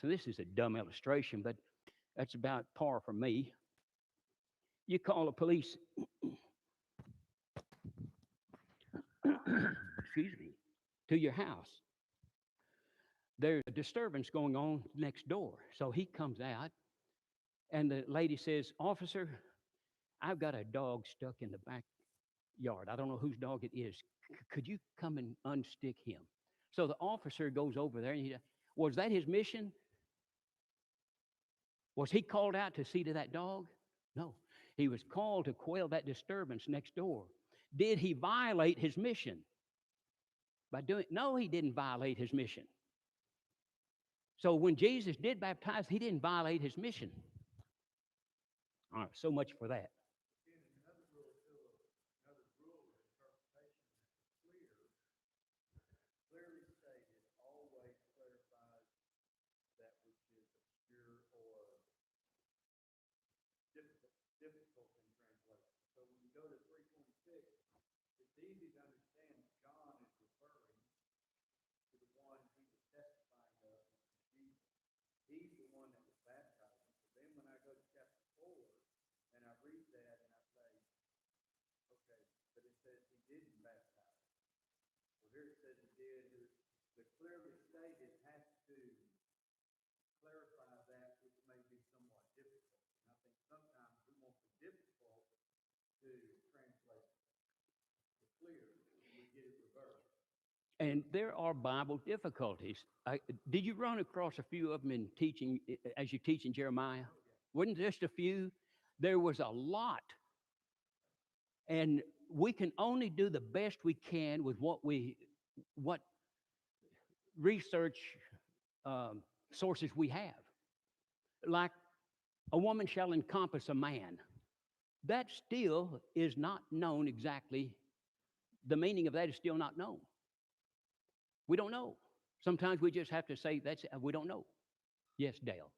and this is a dumb illustration, but that's about par for me. You call the police, excuse me, to your house. There's a disturbance going on next door. So he comes out, and the lady says, "Officer, I've got a dog stuck in the backyard. I don't know whose dog it is. Could you come and unstick him?" So the officer goes over there, and was that his mission? Was he called out to see to that dog? No. He was called to quell that disturbance next door. Did he violate his mission by doing? No, he didn't violate his mission. So when Jesus did baptize, he didn't violate his mission. All right, so much for that. And there are Bible difficulties. Did you run across a few of them in teaching, as you teach in Jeremiah? Wasn't just a few? There was a lot. And we can only do the best we can with what research sources we have. Like, a woman shall encompass a man. That still is not known exactly. The meaning of that is still not known. We don't know. Sometimes we just have to say we don't know. Yes, Dale.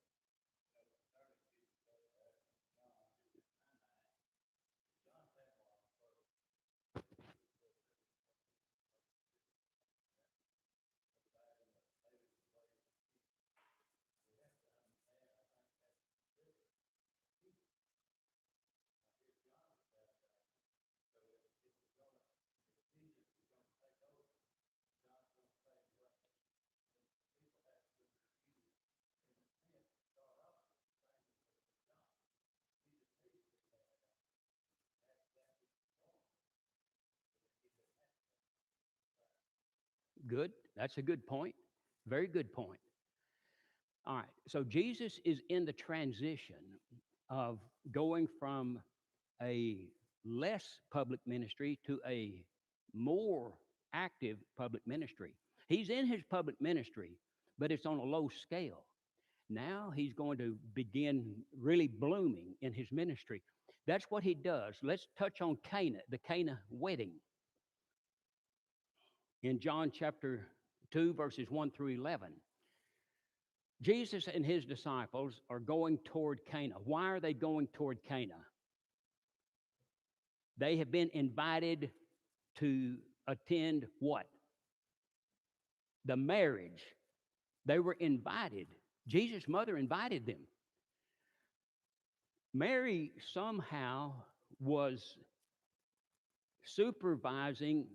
Good. That's a good point. Very good point. All right. So Jesus is in the transition of going from a less public ministry to a more active public ministry. He's in his public ministry, but it's on a low scale. Now he's going to begin really blooming in his ministry. That's what he does. Let's touch on Cana, the Cana wedding. In John chapter 2, verses 1 through 11. Jesus and his disciples are going toward Cana. Why are they going toward Cana? They have been invited to attend what? The marriage. They were invited. Jesus' mother invited them. Mary somehow was supervising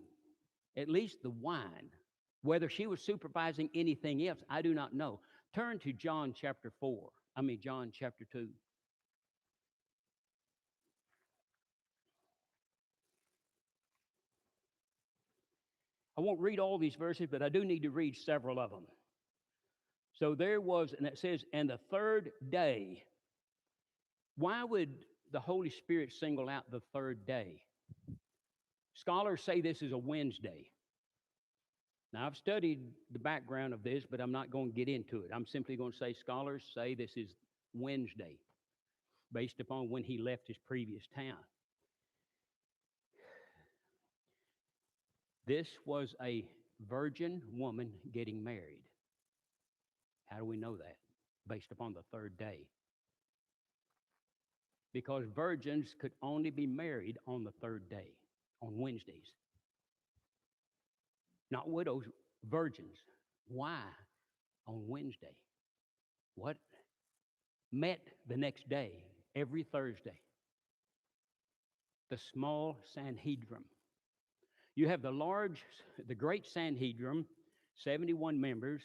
at least the wine. Whether she was supervising anything else, I do not know. Turn to John chapter 2. I won't read all these verses, but I do need to read several of them. So there was, and it says, and the third day. Why would the Holy Spirit single out the third day? Scholars say this is a Wednesday. Now, I've studied the background of this, but I'm not going to get into it. I'm simply going to say scholars say this is Wednesday, based upon when he left his previous town. This was a virgin woman getting married. How do we know that? Based upon the third day. Because virgins could only be married on the third day, on Wednesdays. Not widows, virgins. Why on Wednesday? what met the next day, every Thursday, the small Sanhedrin. You have the great Sanhedrin, 71 members.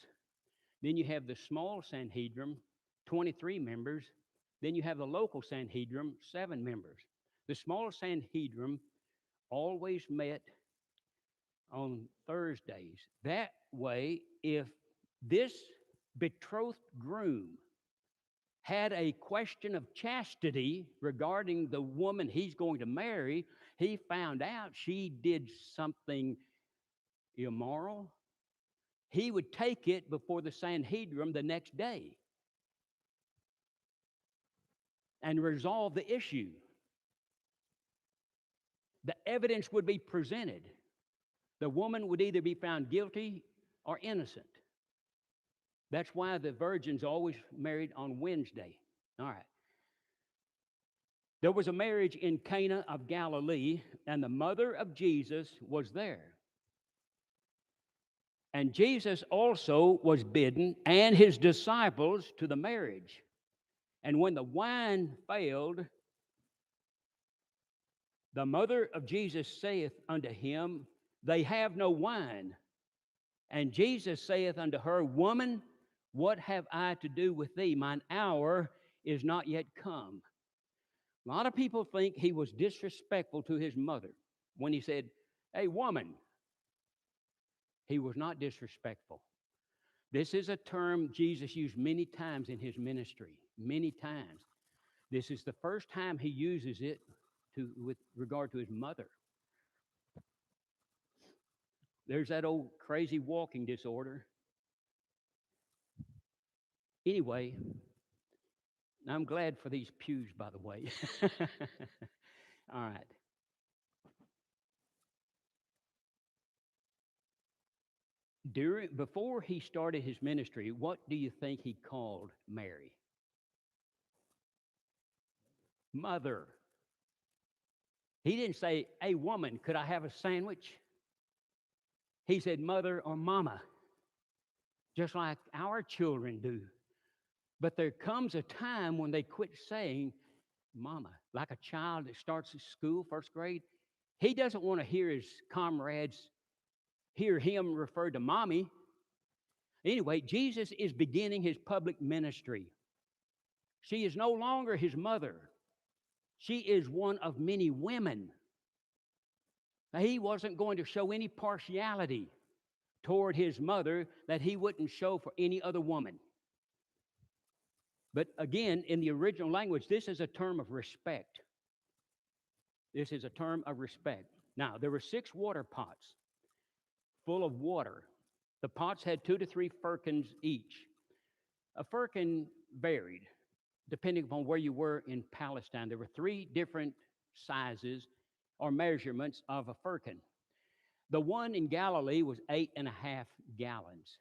Then you have the small Sanhedrin, 23 members. Then you have the local Sanhedrin, 7 members. The small Sanhedrin always met on Thursdays. That way, if this betrothed groom had a question of chastity regarding the woman he's going to marry, he found out she did something immoral, he would take it before the Sanhedrin the next day and resolve the issue. The evidence would be presented. The woman would either be found guilty or innocent. That's why the virgins always married on Wednesday. All right. There was a marriage in Cana of Galilee, and the mother of Jesus was there. And Jesus also was bidden, and his disciples, to the marriage. And when the wine failed, the mother of Jesus saith unto him, They have no wine. And Jesus saith unto her, Woman, what have I to do with thee? Mine hour is not yet come. A lot of people think he was disrespectful to his mother when he said, Hey, woman. He was not disrespectful. This is a term Jesus used many times in his ministry, many times. This is the first time he uses it with regard to his mother. There's that old crazy walking disorder. Anyway, I'm glad for these pews, by the way. All right. Before he started his ministry, what do you think he called Mary? Mother. He didn't say, Hey, woman, could I have a sandwich? He said, Mother or Mama, just like our children do. But there comes a time when they quit saying Mama. Like a child that starts at school, first grade, he doesn't want to hear his comrades hear him referred to Mommy. Anyway, Jesus is beginning his public ministry. She is no longer his mother. She is one of many women. Now, he wasn't going to show any partiality toward his mother that he wouldn't show for any other woman. But again, in the original language, this is a term of respect. This is a term of respect. Now, there were 6 water pots full of water. The pots had 2 to 3 firkins each. A firkin varied depending upon where you were in Palestine. There were 3 different sizes or measurements of a firkin. The one in Galilee was 8.5 gallons.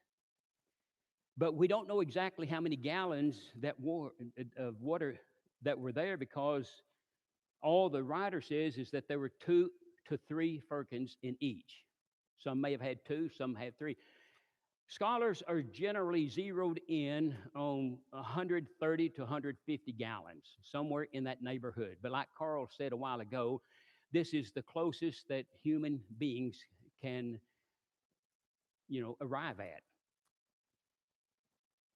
But we don't know exactly how many gallons of water that were there, because all the writer says is that there were 2 to 3 firkins in each. Some may have had 2, some had 3. Scholars are generally zeroed in on 130 to 150 gallons, somewhere in that neighborhood. But like Carl said a while ago, this is the closest that human beings can, arrive at.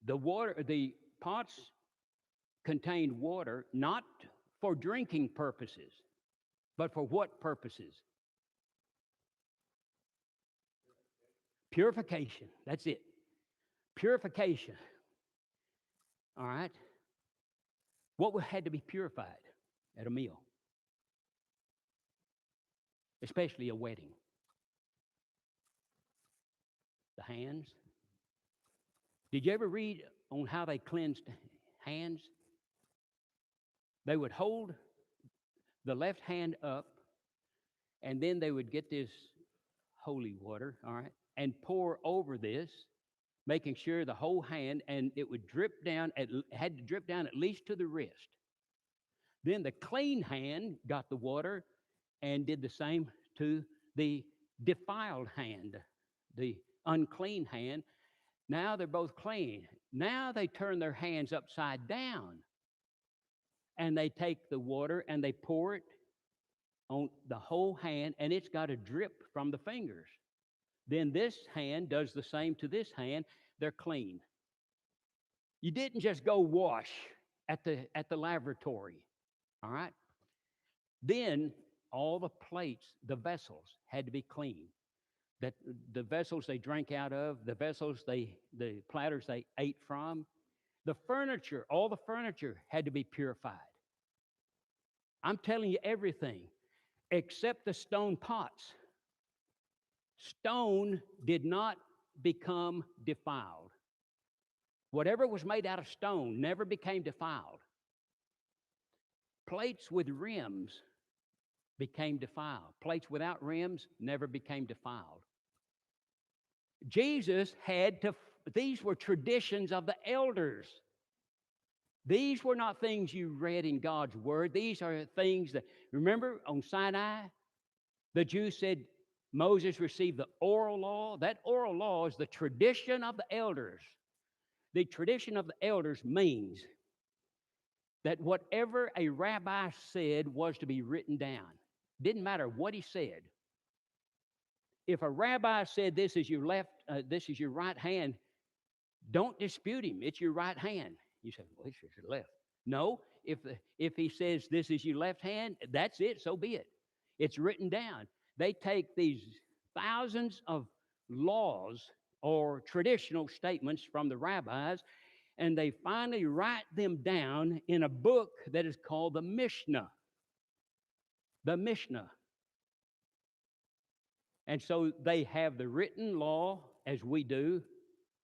The pots contained water not for drinking purposes, but for what purposes? Purification. That's it. Purification. All right. What had to be purified at a meal? Especially a wedding. The hands. Did you ever read on how they cleansed hands? They would hold the left hand up, and then they would get this holy water, all right, and pour over this, making sure the whole hand, and it would drip down, had to drip down at least to the wrist. Then the clean hand got the water and did the same to the defiled hand, the unclean hand. Now they're both clean. Now they turn their hands upside down and they take the water and they pour it on the whole hand, and it's got to drip from the fingers. Then this hand does the same to this hand. They're clean. You didn't just go wash at the laboratory, all right? Then all the plates, the vessels had to be clean. That the vessels they drank out of, the platters they ate from, the furniture, all the furniture had to be purified. I'm telling you everything except the stone pots. Stone did not become defiled. Whatever was made out of stone never became defiled. Plates with rims became defiled. Plates without rims never became defiled. Jesus had to, these were traditions of the elders. These were not things you read in God's word. These are things that, remember on Sinai, the Jews said Moses received the oral law. That oral law is the tradition of the elders. The tradition of the elders means that whatever a rabbi said was to be written down. Didn't matter what he said. If a rabbi said this is your right hand, don't dispute him. It's your right hand. You say, well, it's your left. No, if he says this is your left hand, that's it. So be it. It's written down. They take these thousands of laws or traditional statements from the rabbis, and they finally write them down in a book that is called the Mishnah. The Mishnah. And so they have the written law as we do.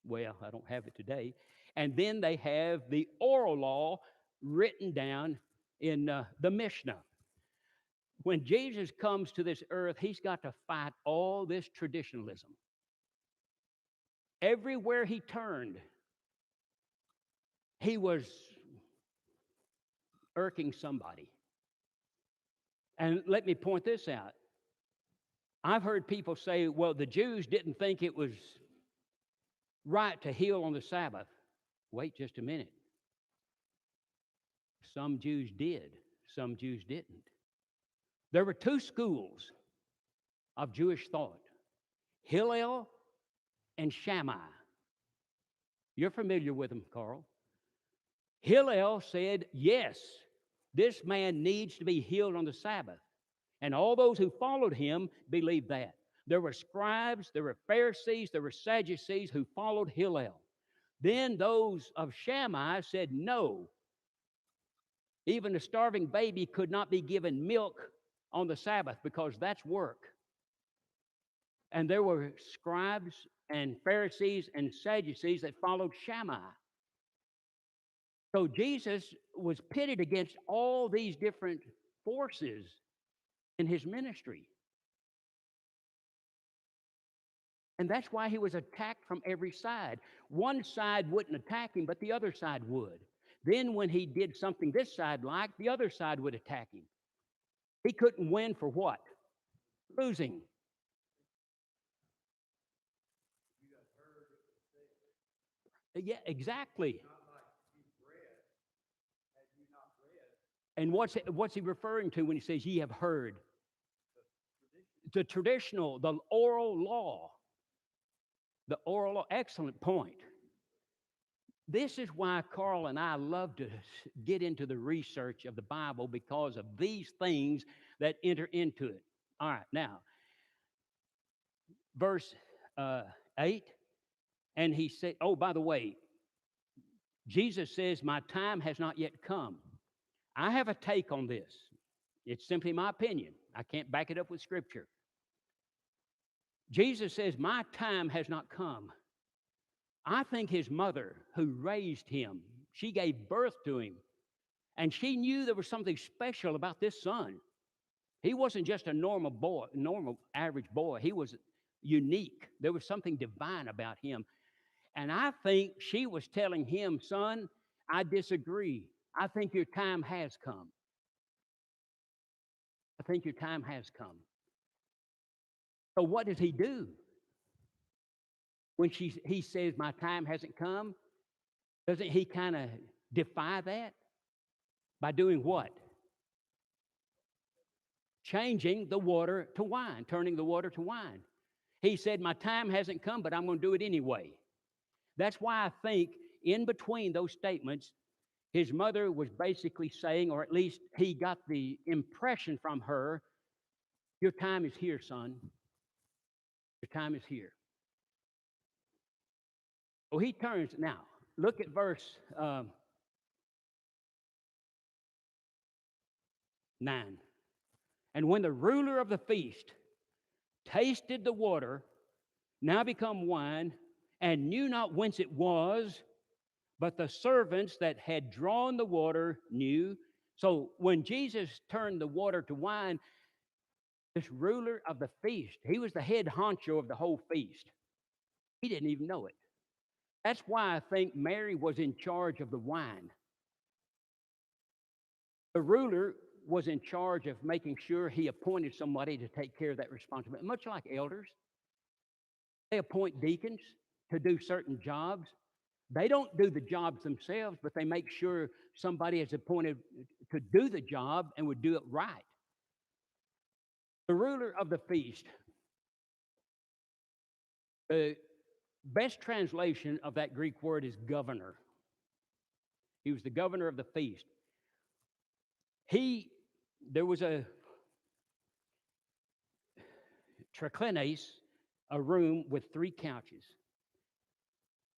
Well, I don't have it today. And then they have the oral law written down in the Mishnah. When Jesus comes to this earth, he's got to fight all this traditionalism. Everywhere he turned, he was irking somebody. And let me point this out. I've heard people say, well, the Jews didn't think it was right to heal on the Sabbath. Wait just a minute. Some Jews did, some Jews didn't. There were two schools of Jewish thought, Hillel and Shammai. You're familiar with them, Carl. Hillel said, yes, this man needs to be healed on the Sabbath. And all those who followed him believed that. There were scribes, there were Pharisees, there were Sadducees who followed Hillel. Then those of Shammai said, no. Even a starving baby could not be given milk on the Sabbath because that's work. And there were scribes and Pharisees and Sadducees that followed Shammai. So Jesus was pitted against all these different forces in his ministry. And that's why he was attacked from every side. One side wouldn't attack him, but the other side would. Then when he did something this side liked, the other side would attack him. He couldn't win for what? Losing. Yeah, exactly. And what's he referring to when he says, ye have heard? The traditional, the oral law. The oral law, excellent point. This is why Carl and I love to get into the research of the Bible, because of these things that enter into it. All right, now, verse 8, and he said, oh, by the way, Jesus says, my time has not yet come. I have a take on this. It's simply my opinion. I can't back it up with Scripture. Jesus says, my time has not come. I think his mother, who raised him, she gave birth to him, and she knew there was something special about this son. He wasn't just a normal boy, normal average boy. He was unique. There was something divine about him. And I think she was telling him, son, I disagree. I think your time has come. I think your time has come. So what does he do? When he says, my time hasn't come, Doesn't he kind of defy that by doing what? Changing the water to wine, turning the water to wine. He said, my time hasn't come, but I'm going to do it anyway. That's why I think in between those statements, his mother was basically saying, or at least he got the impression from her, your time is here, son. Your time is here. Well, he turns now. Look at verse 9. And when the ruler of the feast tasted the water, now become wine, and knew not whence it was, but the servants that had drawn the water knew. So when Jesus turned the water to wine, this ruler of the feast, he was the head honcho of the whole feast. He didn't even know it. That's why I think Mary was in charge of the wine. The ruler was in charge of making sure he appointed somebody to take care of that responsibility, much like elders. They appoint deacons to do certain jobs. They don't do the jobs themselves, but they make sure somebody is appointed to do the job and would do it right. The ruler of the feast, the best translation of that Greek word is governor. He was the governor of the feast. There was a triclines, a room with 3 couches.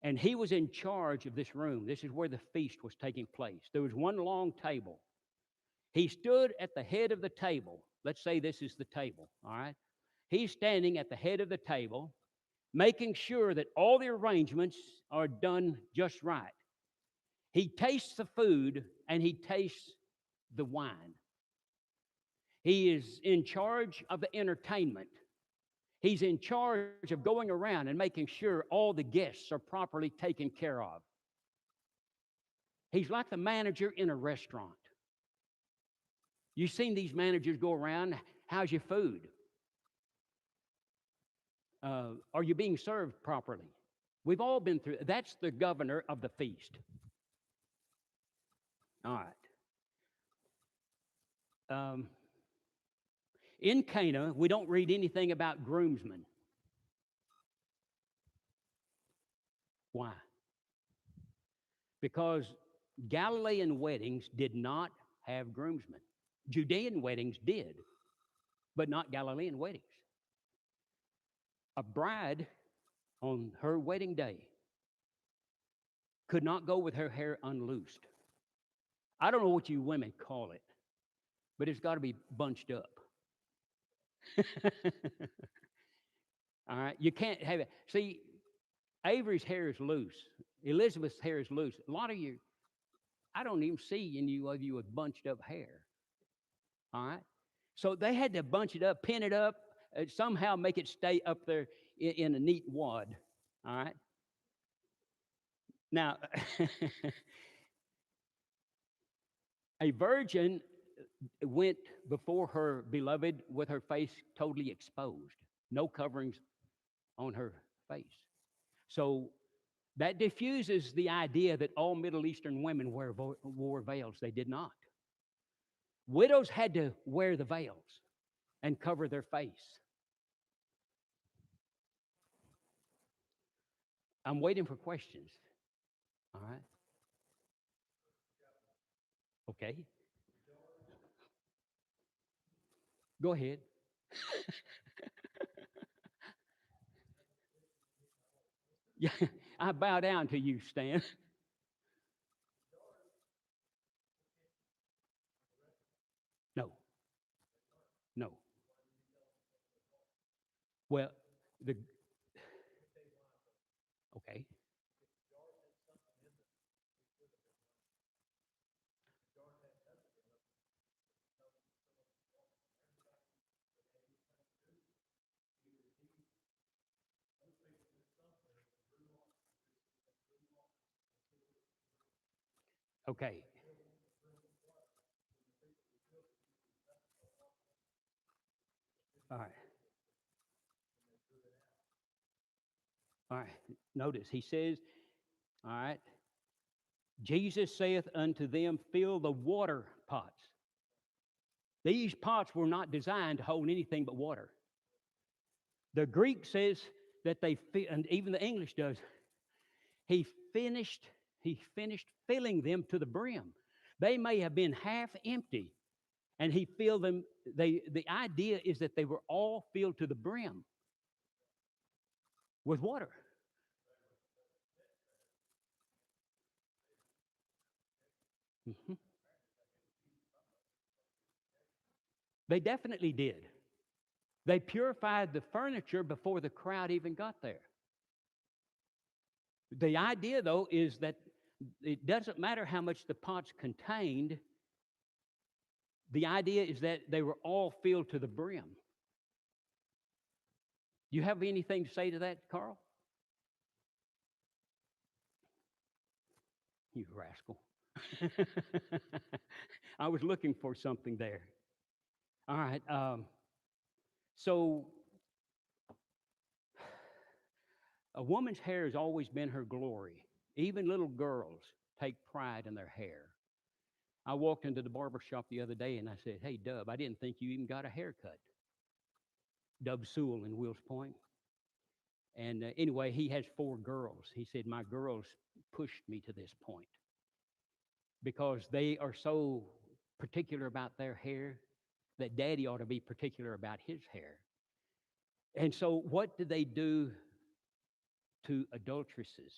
And he was in charge of this room. This is where the feast was taking place. There was one long table. He stood at the head of the table. Let's say this is the table, all right? He's standing at the head of the table, making sure that all the arrangements are done just right. He tastes the food and he tastes the wine. He is in charge of the entertainment. He's in charge of going around and making sure all the guests are properly taken care of. He's like the manager in a restaurant. You've seen these managers go around, how's your food? Are you being served properly? We've all been through, that's the governor of the feast. All right. In Cana, we don't read anything about groomsmen. Why? Because Galilean weddings did not have groomsmen. Judean weddings did, but not Galilean weddings. A bride on her wedding day could not go with her hair unloosed. I don't know what you women call it, but it's got to be bunched up. All right, you can't have it. See, Avery's hair is loose. Elizabeth's hair is loose. A lot of you, I don't even see any of you with bunched up hair. All right, so they had to bunch it up, pin it up, somehow make it stay up there in a neat wad. All right. Now, a virgin went before her beloved with her face totally exposed, no coverings on her face. So that diffuses the idea that all Middle Eastern women wore veils. They did not. Widows had to wear the veils and cover their face. I'm waiting for questions. All right. Okay. Go ahead. Yeah, I bow down to you, Stan. No, no. Well, the okay. Okay. All right. All right. Notice he says, all right, Jesus saith unto them, fill the water pots. These pots were not designed to hold anything but water. The Greek says that and even the English does, he finished filling them to the brim. They may have been half empty, and he filled them. The idea is that they were all filled to the brim with water. Mhm. They definitely did. They purified the furniture before the crowd even got there. The idea, though, is that it doesn't matter how much the pots contained. The idea is that they were all filled to the brim. You have anything to say to that, Carl? You rascal. I was looking for something there. All right. So, a woman's hair has always been her glory. Even little girls take pride in their hair. I walked into the barber shop the other day and I said, hey, Dub, I didn't think you even got a haircut. Dub Sewell in Wills Point. And anyway, he has 4 girls. He said, my girls pushed me to this point because they are so particular about their hair that daddy ought to be particular about his hair. And so, what did they do to adulteresses?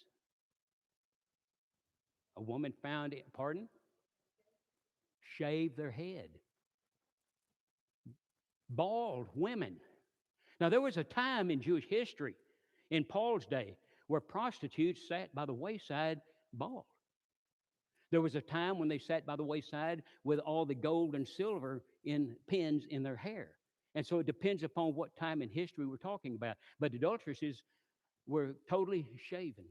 A woman found it, pardon? Shave their head. Bald women. Now, there was a time in Jewish history, in Paul's day, where prostitutes sat by the wayside bald. There was a time when they sat by the wayside with all the gold and silver in pins in their hair. And so it depends upon what time in history we're talking about. But adulteresses were totally shaven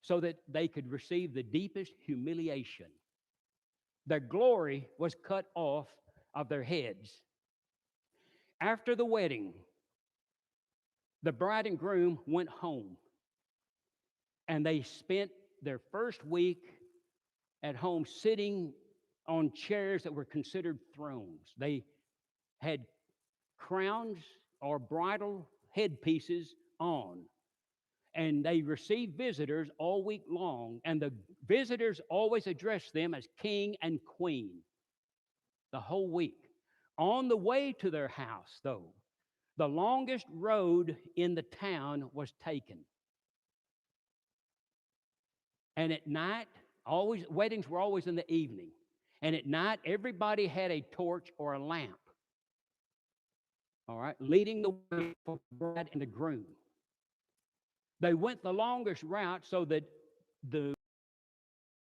so that they could receive the deepest humiliation. Their glory was cut off of their heads. After the wedding, the bride and groom went home, and they spent their first week at home sitting on chairs that were considered thrones. They had crowns or bridal headpieces on, and they received visitors all week long, and the visitors always addressed them as king and queen the whole week. On the way to their house, though, the longest road in the town was taken. And at night, weddings were always in the evening. And at night, everybody had a torch or a lamp, all right, leading the way for the bride and the groom. They went the longest route so that the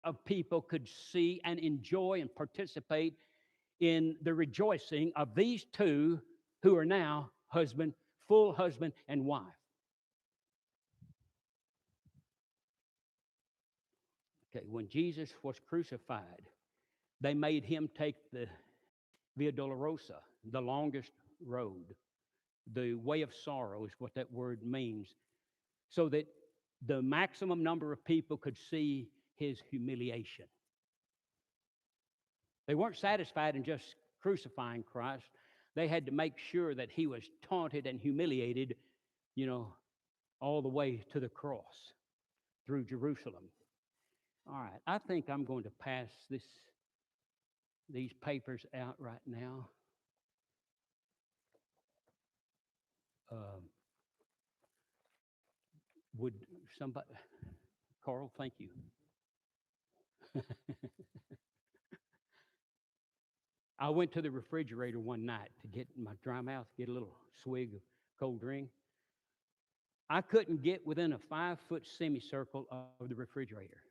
of people could see and enjoy and participate in the rejoicing of these two who are now full husband and wife. Okay, when Jesus was crucified, they made him take the Via Dolorosa, the longest road. The way of sorrow is what that word means, so that the maximum number of people could see his humiliation. They weren't satisfied in just crucifying Christ. They had to make sure that he was taunted and humiliated, all the way to the cross through Jerusalem. All right, I think I'm going to pass these papers out right now. Would somebody, Carl, thank you. I went to the refrigerator one night to get my dry mouth, get a little swig of cold drink. I couldn't get within a 5-foot semicircle of the refrigerator.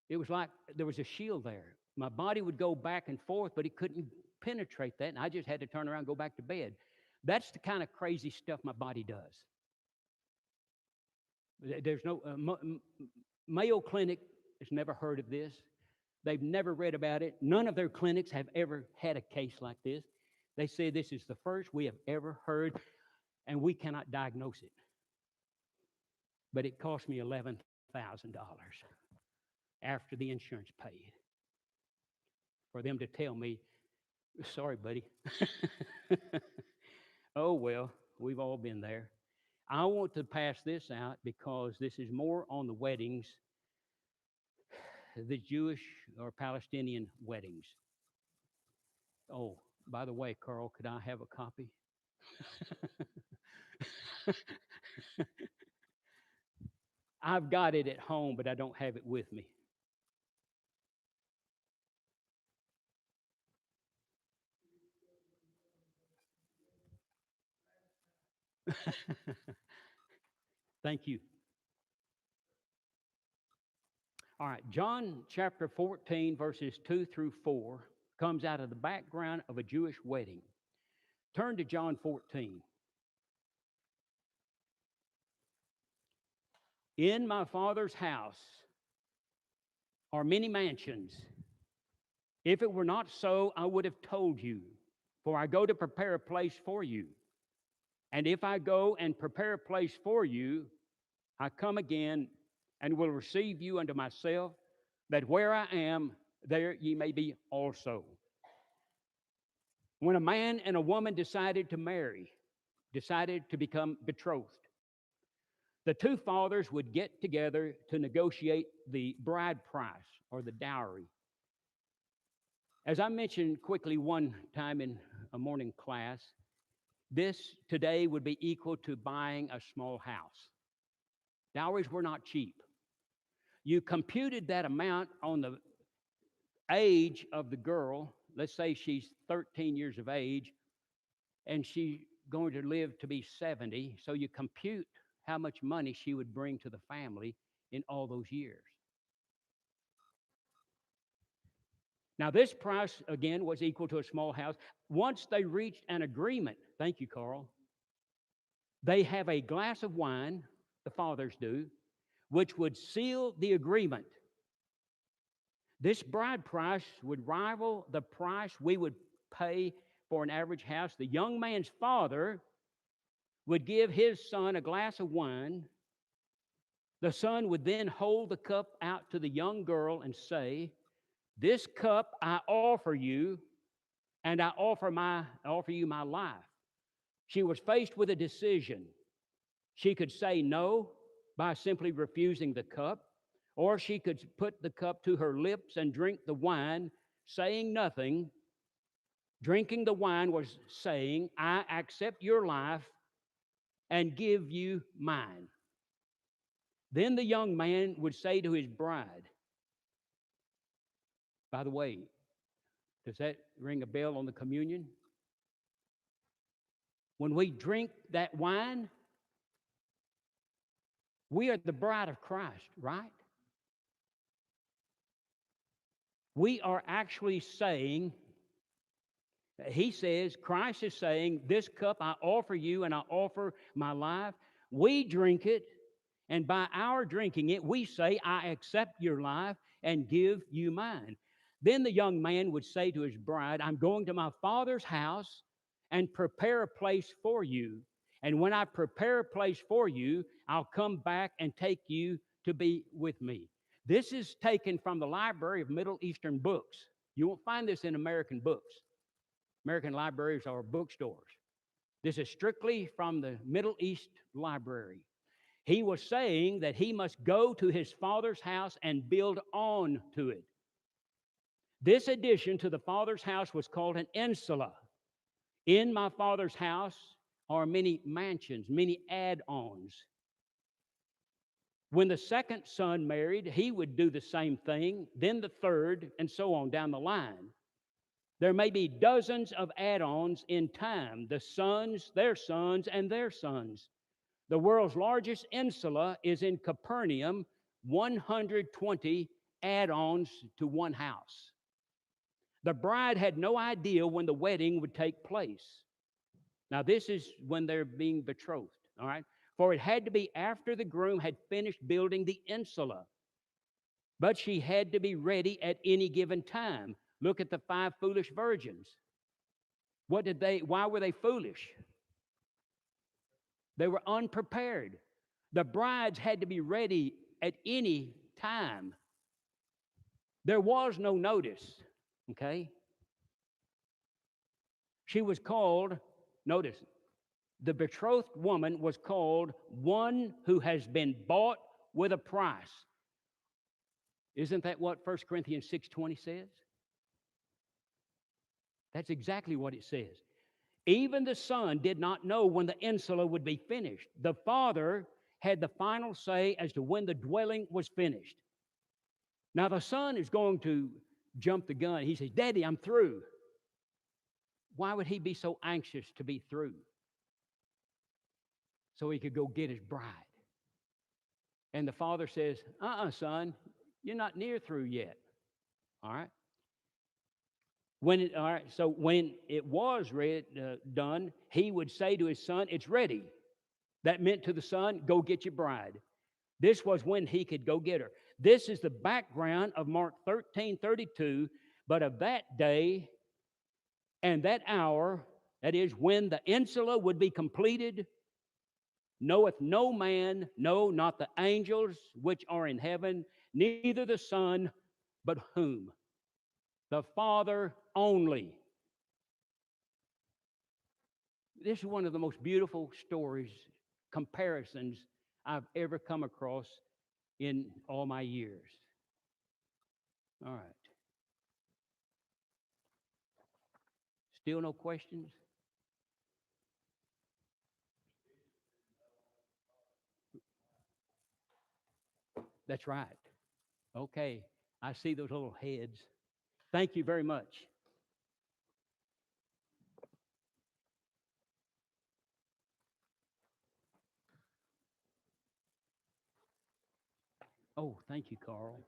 It was like there was a shield there. My body would go back and forth, but it couldn't penetrate that, and I just had to turn around and go back to bed. That's the kind of crazy stuff my body does. There's no Mayo Clinic has never heard of this. They've never read about it. None of their clinics have ever had a case like this. They say this is the first we have ever heard, and we cannot diagnose it. But it cost me $11,000. after the insurance paid for them to tell me, sorry, buddy. Oh, well, we've all been there. I want to pass this out because this is more on the weddings, the Jewish or Palestinian weddings. Oh, by the way, Carl, could I have a copy? I've got it at home, but I don't have it with me. Thank you. All right, John chapter 14, verses 2 through 4 comes out of the background of a Jewish wedding. Turn to John 14. In my Father's house are many mansions. If it were not so, I would have told you, for I go to prepare a place for you. And if I go and prepare a place for you, I come again and will receive you unto myself, that where I am, there ye may be also. When a man and a woman decided to marry, decided to become betrothed, the two fathers would get together to negotiate the bride price or the dowry. As I mentioned quickly one time in a morning class, this today would be equal to buying a small house. Dowries were not cheap. You computed that amount on the age of the girl. Let's say she's 13 years of age and she's going to live to be 70. So you compute how much money she would bring to the family in all those years. Now, this price, again, was equal to a small house. Once they reached an agreement, thank you, Carl, they have a glass of wine, the fathers do, which would seal the agreement. This bride price would rival the price we would pay for an average house. The young man's father would give his son a glass of wine. The son would then hold the cup out to the young girl and say, "This cup I offer you, and I offer you my life." She was faced with a decision. She could say no by simply refusing the cup, or she could put the cup to her lips and drink the wine, saying nothing. Drinking the wine was saying, "I accept your life and give you mine." Then the young man would say to his bride, by the way, does that ring a bell on the communion? When we drink that wine, we are the bride of Christ, right? We are actually saying, he says, Christ is saying, "This cup I offer you and I offer my life." We drink it, and by our drinking it, we say, "I accept your life and give you mine." Then the young man would say to his bride, "I'm going to my Father's house and prepare a place for you. And when I prepare a place for you, I'll come back and take you to be with me." This is taken from the Library of Middle Eastern Books. You won't find this in American books. American libraries are bookstores. This is strictly from the Middle East Library. He was saying that he must go to his father's house and build on to it. This addition to the father's house was called an insula. In my father's house are many mansions, many add-ons. When the second son married, he would do the same thing, then the third, and so on down the line. There may be dozens of add-ons in time, the sons, their sons, and their sons. The world's largest insula is in Capernaum, 120 add-ons to one house. The bride had no idea when the wedding would take place. Now, this is when they're being betrothed, all right? For it had to be after the groom had finished building the insula. But she had to be ready at any given time. Look at the 5 foolish virgins. Why were they foolish? They were unprepared. The brides had to be ready at any time. There was no notice, okay? She was called, notice, the betrothed woman was called one who has been bought with a price. Isn't that what 1 Corinthians 6:20 says? That's exactly what it says. Even the son did not know when the insula would be finished. The father had the final say as to when the dwelling was finished. Now the son is going to jump the gun. He says, Daddy, I'm through. Why would he be so anxious to be through? So he could go get his bride. And the father says, son, you're not near through yet. All right? So when it was done, he would say to his son, it's ready. That meant to the son, go get your bride. This was when he could go get her. This is the background of Mark 13:32. But of that day and that hour, that is when the insula would be completed, knoweth no man, no, not the angels which are in heaven, neither the Son, but whom? The Father only. This is one of the most beautiful stories, comparisons I've ever come across in all my years. All right. Still no questions? That's right. Okay. I see those little heads. Thank you very much. Oh, thank you, Carl.